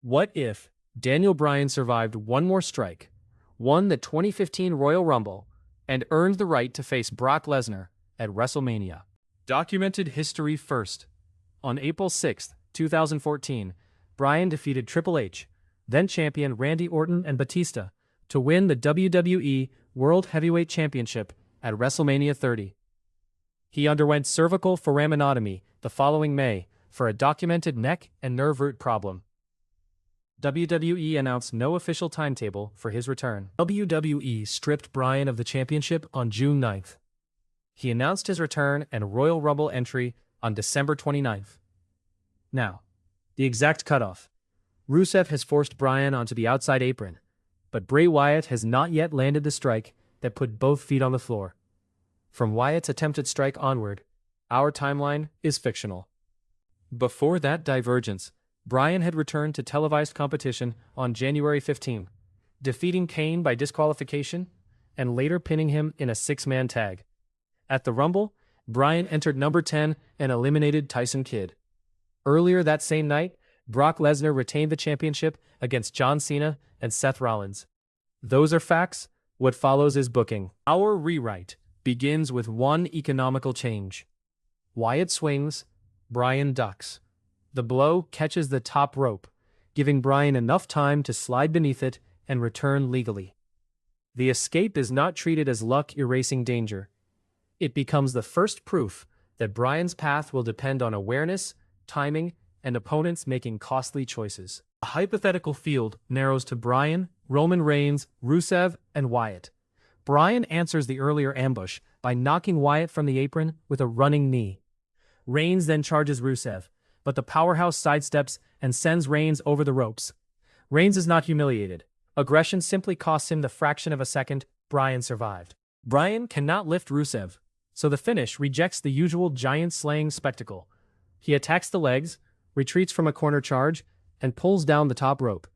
What if Daniel Bryan survived one more strike, won the 2015 Royal Rumble, and earned the right to face Brock Lesnar at WrestleMania? Documented history first. On April 6, 2014, Bryan defeated Triple H, then champion Randy Orton and Batista, to win the WWE World Heavyweight Championship at WrestleMania 30. He underwent cervical foraminotomy the following May for a documented neck and nerve root problem. WWE announced no official timetable for his return. WWE stripped Bryan of the championship on June 9th. He announced his return and Royal Rumble entry on December 29th. Now, the exact cutoff. Rusev has forced Bryan onto the outside apron, but Bray Wyatt has not yet landed the strike that put both feet on the floor. From Wyatt's attempted strike onward, our timeline is fictional. Before that divergence, Bryan had returned to televised competition on January 15, defeating Kane by disqualification and later pinning him in a six-man tag. At the Rumble, Bryan entered number 10 and eliminated Tyson Kidd. Earlier that same night, Brock Lesnar retained the championship against John Cena and Seth Rollins. Those are facts. What follows is booking. Our rewrite begins with one economical change. Wyatt swings, Bryan ducks. The blow catches the top rope, giving Bryan enough time to slide beneath it and return legally. The escape is not treated as luck erasing danger. It becomes the first proof that Bryan's path will depend on awareness, timing, and opponents making costly choices. A hypothetical field narrows to Bryan, Roman Reigns, Rusev, and Wyatt. Bryan answers the earlier ambush by knocking Wyatt from the apron with a running knee. Reigns then charges Rusev, but the powerhouse sidesteps and sends Reigns over the ropes. Reigns is not humiliated. Aggression simply costs him the fraction of a second. Bryan survived. Bryan cannot lift Rusev, so the finish rejects the usual giant-slaying spectacle. He attacks the legs, retreats from a corner charge, and pulls down the top rope.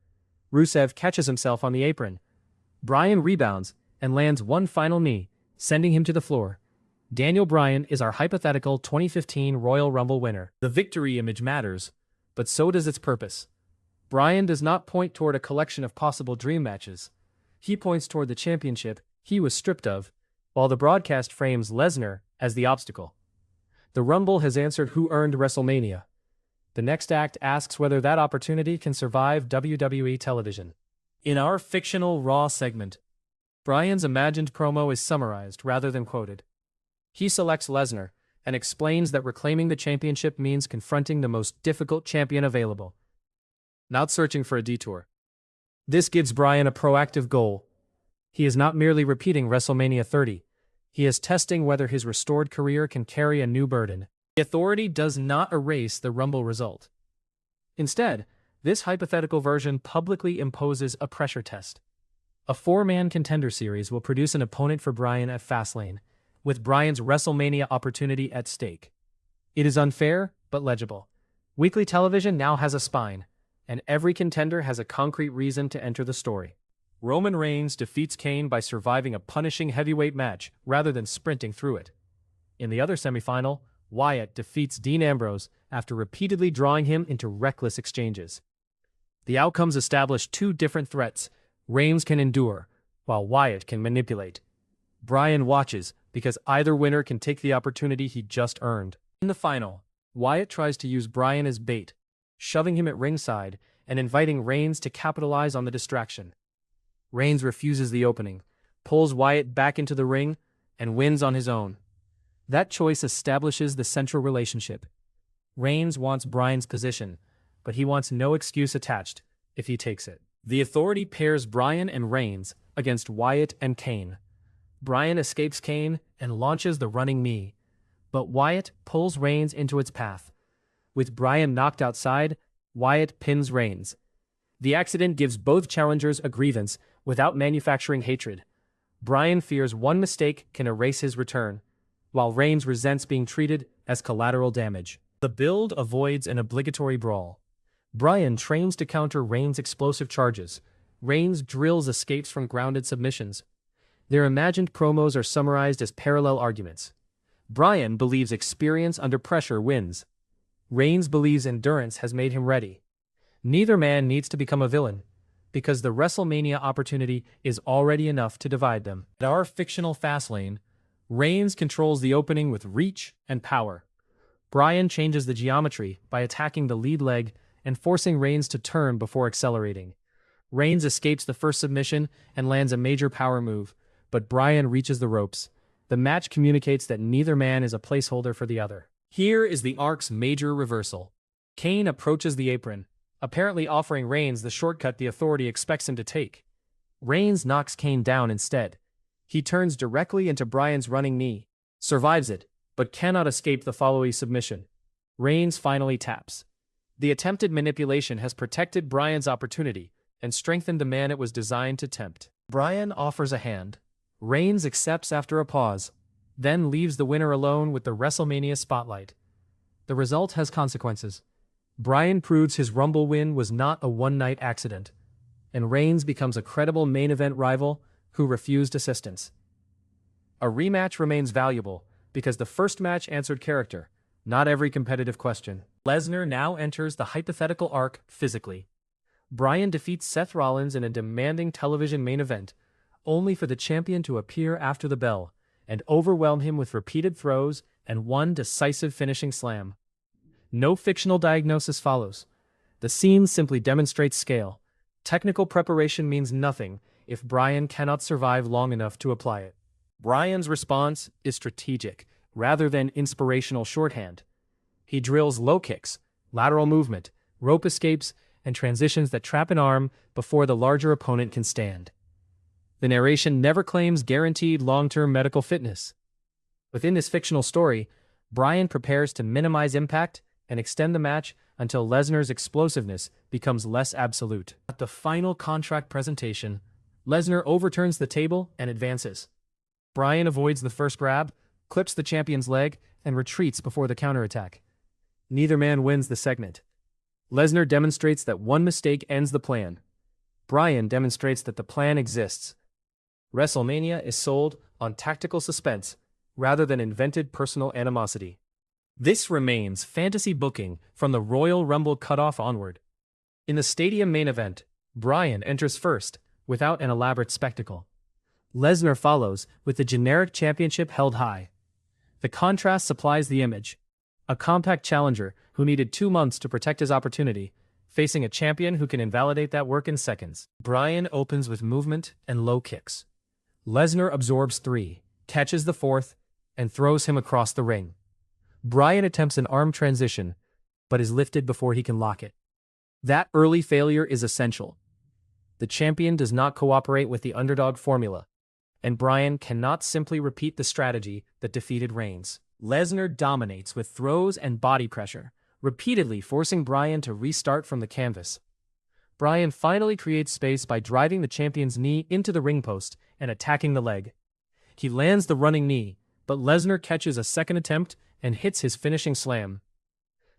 Rusev catches himself on the apron. Bryan rebounds and lands one final knee, sending him to the floor. Daniel Bryan is our hypothetical 2015 Royal Rumble winner. The victory image matters, but so does its purpose. Bryan does not point toward a collection of possible dream matches. He points toward the championship he was stripped of, while the broadcast frames Lesnar as the obstacle. The Rumble has answered who earned WrestleMania. The next act asks whether that opportunity can survive WWE television. In our fictional Raw segment, Bryan's imagined promo is summarized rather than quoted. He selects Lesnar and explains that reclaiming the championship means confronting the most difficult champion available, not searching for a detour. This gives Bryan a proactive goal. He is not merely repeating WrestleMania 30. He is testing whether his restored career can carry a new burden. The authority does not erase the Rumble result. Instead, this hypothetical version publicly imposes a pressure test. A four-man contender series will produce an opponent for Bryan at Fastlane, with Bryan's WrestleMania opportunity at stake. It is unfair, but legible. Weekly television now has a spine, and every contender has a concrete reason to enter the story. Roman Reigns defeats Kane by surviving a punishing heavyweight match rather than sprinting through it. In the other semifinal, Wyatt defeats Dean Ambrose after repeatedly drawing him into reckless exchanges. The outcomes establish two different threats. Reigns can endure, while Wyatt can manipulate. Bryan watches because either winner can take the opportunity he just earned. In the final, Wyatt tries to use Bryan as bait, shoving him at ringside and inviting Reigns to capitalize on the distraction. Reigns refuses the opening, pulls Wyatt back into the ring, and wins on his own. That choice establishes the central relationship. Reigns wants Bryan's position, but he wants no excuse attached if he takes it. The authority pairs Bryan and Reigns against Wyatt and Kane. Bryan escapes Kane and launches the running knee, but Wyatt pulls Reigns into its path. With Bryan knocked outside, Wyatt pins Reigns. The accident gives both challengers a grievance without manufacturing hatred. Bryan fears one mistake can erase his return, while Reigns resents being treated as collateral damage. The build avoids an obligatory brawl. Bryan trains to counter Reigns' explosive charges. Reigns drills escapes from grounded submissions. Their imagined promos are summarized as parallel arguments. Bryan believes experience under pressure wins. Reigns believes endurance has made him ready. Neither man needs to become a villain, because the WrestleMania opportunity is already enough to divide them. At our fictional Fastlane, Reigns controls the opening with reach and power. Bryan changes the geometry by attacking the lead leg and forcing Reigns to turn before accelerating. Reigns escapes the first submission and lands a major power move, but Bryan reaches the ropes. The match communicates that neither man is a placeholder for the other. Here is the arc's major reversal. Kane approaches the apron, apparently offering Reigns the shortcut the Authority expects him to take. Reigns knocks Kane down instead. He turns directly into Bryan's running knee, survives it, but cannot escape the following submission. Reigns finally taps. The attempted manipulation has protected Bryan's opportunity and strengthened the man it was designed to tempt. Bryan offers a hand. Reigns accepts after a pause, then leaves the winner alone with the WrestleMania spotlight. The result has consequences. Bryan proves his Rumble win was not a one-night accident, and Reigns becomes a credible main event rival who refused assistance. A rematch remains valuable because the first match answered character, not every competitive question. Lesnar now enters the hypothetical arc physically. Bryan defeats Seth Rollins in a demanding television main event, only for the champion to appear after the bell and overwhelm him with repeated throws and one decisive finishing slam. No fictional diagnosis follows. The scene simply demonstrates scale. Technical preparation means nothing if Bryan cannot survive long enough to apply it. Bryan's response is strategic, rather than inspirational shorthand. He drills low kicks, lateral movement, rope escapes, and transitions that trap an arm before the larger opponent can stand. The narration never claims guaranteed long-term medical fitness. Within this fictional story, Bryan prepares to minimize impact and extend the match until Lesnar's explosiveness becomes less absolute. At the final contract presentation, Lesnar overturns the table and advances. Bryan avoids the first grab, clips the champion's leg, and retreats before the counterattack. Neither man wins the segment. Lesnar demonstrates that one mistake ends the plan. Bryan demonstrates that the plan exists. WrestleMania is sold on tactical suspense rather than invented personal animosity. This remains fantasy booking from the Royal Rumble cutoff onward. In the stadium main event, Bryan enters first, without an elaborate spectacle. Lesnar follows with the generic championship held high. The contrast supplies the image. A compact challenger who needed 2 months to protect his opportunity, facing a champion who can invalidate that work in seconds. Bryan opens with movement and low kicks. Lesnar absorbs 3, catches the 4th, and throws him across the ring. Bryan attempts an arm transition, but is lifted before he can lock it. That early failure is essential. The champion does not cooperate with the underdog formula, and Bryan cannot simply repeat the strategy that defeated Reigns. Lesnar dominates with throws and body pressure, repeatedly forcing Bryan to restart from the canvas. Bryan finally creates space by driving the champion's knee into the ring post and attacking the leg. He lands the running knee, but Lesnar catches a second attempt and hits his finishing slam.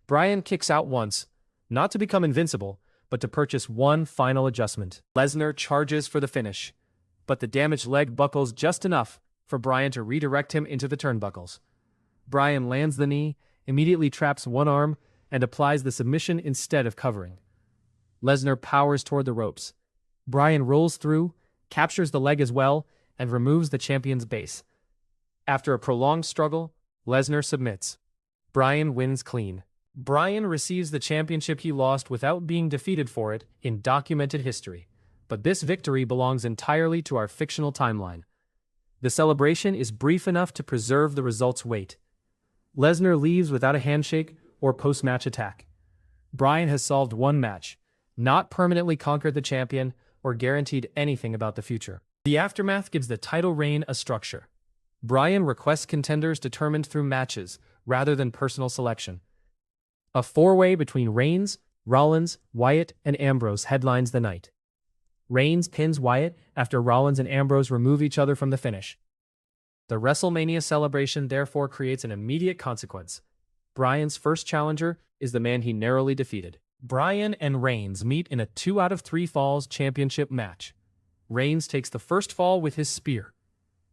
Bryan kicks out once, not to become invincible, but to purchase one final adjustment. Lesnar charges for the finish, but the damaged leg buckles just enough for Bryan to redirect him into the turnbuckles. Bryan lands the knee, immediately traps one arm, and applies the submission instead of covering. Lesnar powers toward the ropes. Bryan rolls through, captures the leg as well, and removes the champion's base. After a prolonged struggle, Lesnar submits. Bryan wins clean. Bryan receives the championship he lost without being defeated for it in documented history, but this victory belongs entirely to our fictional timeline. The celebration is brief enough to preserve the result's weight. Lesnar leaves without a handshake or post-match attack. Bryan has solved one match, not permanently conquered the champion or guaranteed anything about the future. The aftermath gives the title reign a structure. Bryan requests contenders determined through matches rather than personal selection. A four-way between Reigns, Rollins, Wyatt, and Ambrose headlines the night. Reigns pins Wyatt after Rollins and Ambrose remove each other from the finish. The WrestleMania celebration therefore creates an immediate consequence. Bryan's first challenger is the man he narrowly defeated. Bryan and Reigns meet in a 2 out of 3 falls championship match. Reigns takes the first fall with his spear.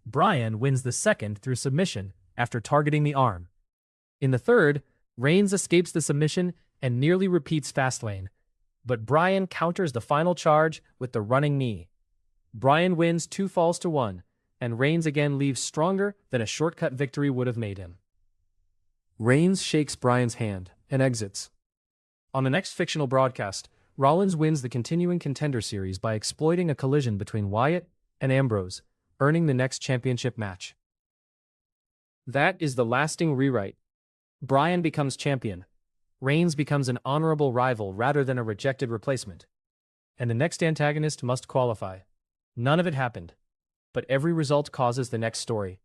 Bryan wins the second through submission after targeting the arm. In the third, Reigns escapes the submission and nearly repeats Fastlane. But Bryan counters the final charge with the running knee. Bryan wins 2 falls to 1, and Reigns again leaves stronger than a shortcut victory would have made him. Reigns shakes Bryan's hand and exits. On the next fictional broadcast, Rollins wins the continuing Contender Series by exploiting a collision between Wyatt and Ambrose, earning the next championship match. That is the lasting rewrite. Bryan becomes champion. Reigns becomes an honorable rival rather than a rejected replacement. And the next antagonist must qualify. None of it happened. But every result causes the next story.